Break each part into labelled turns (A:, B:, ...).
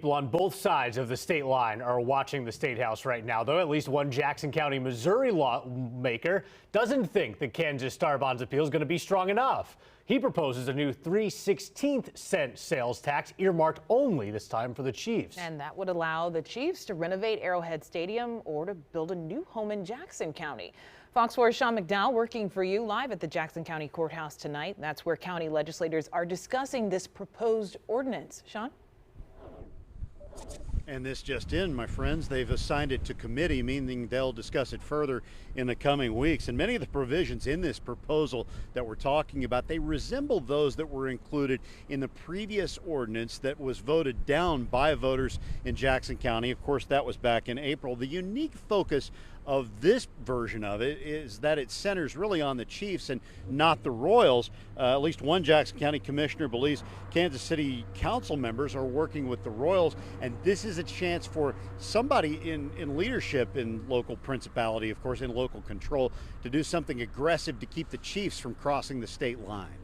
A: People on both sides of the state line are watching the State House right now, though at least one Jackson County, Missouri lawmaker doesn't think the Kansas Star Bonds appeal is going to be strong enough. He proposes a new 3/16 cent sales tax earmarked only this time for the Chiefs.
B: And that would allow the Chiefs to renovate Arrowhead Stadium or to build a new home in Jackson County. Fox 4's Sean McDowell working for you live at the Jackson County Courthouse tonight. That's where county legislators are discussing this proposed ordinance. Sean?
C: And this just in, my friends, they've assigned it to committee, meaning they'll discuss it further in the coming weeks. And many of the provisions in this proposal that we're talking about, they resemble those that were included in the previous ordinance that was voted down by voters in Jackson County. Of course, that was back in April. The unique focus of this version of it is that it centers really on the Chiefs and not the Royals. At least one Jackson County commissioner believes Kansas City council members are working with the Royals, and this is a chance for somebody in leadership in local principality, of course, in local control, to do something aggressive to keep the Chiefs from crossing the state line.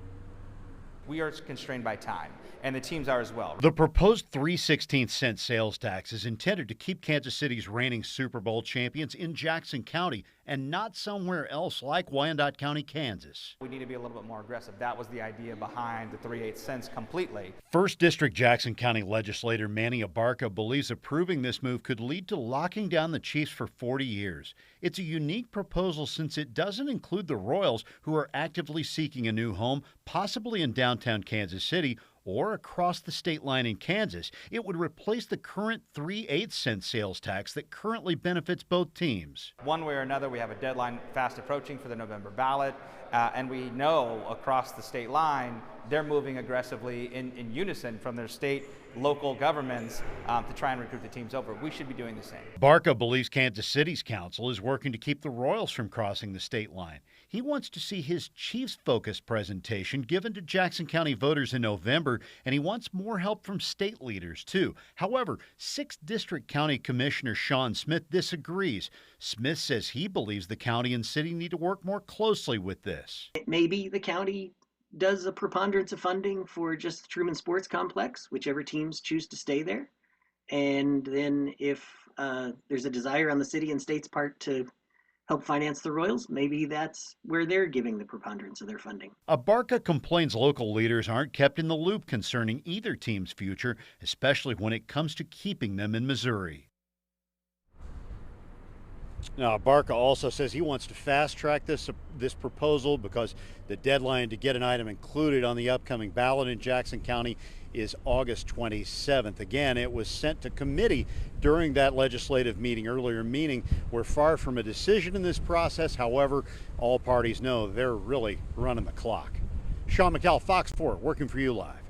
D: We are constrained by time, and the teams are as well.
C: The proposed 3/16 cent sales tax is intended to keep Kansas City's reigning Super Bowl champions in Jackson County and not somewhere else like Wyandotte County, Kansas.
D: We need to be a little bit more aggressive. That was the idea behind the 3/8 cents completely.
C: First District Jackson County legislator Manny Abarca believes approving this move could lead to locking down the Chiefs for 40 years. It's a unique proposal since it doesn't include the Royals, who are actively seeking a new home, possibly in downtown Kansas City or across the state line in Kansas. It would replace the current 3/8 cent sales tax that currently benefits both teams.
D: One way or another, we have a deadline fast approaching for the November ballot, and we know across the state line they're moving aggressively in unison from their state, local governments to try and recruit the teams over. We should be doing the same.
C: Barca believes Kansas City's council is working to keep the Royals from crossing the state line. He wants to see his Chiefs-focused presentation given to Jackson County voters in November, and he wants more help from state leaders, too. However, 6th District County Commissioner Sean Smith disagrees. Smith says he believes the county and city need to work more closely with this.
E: Maybe the county does a preponderance of funding for just the Truman Sports Complex, whichever teams choose to stay there. And then if there's a desire on the city and state's part to help finance the Royals, maybe that's where they're giving the preponderance of their funding.
C: Abarca complains local leaders aren't kept in the loop concerning either team's future, especially when it comes to keeping them in Missouri. Now, Barca also says he wants to fast-track this proposal because the deadline to get an item included on the upcoming ballot in Jackson County is August 27th. Again, it was sent to committee during that legislative earlier meeting. We're far from a decision in this process. However, all parties know they're really running the clock. Sean McDowell, Fox 4, working for you live.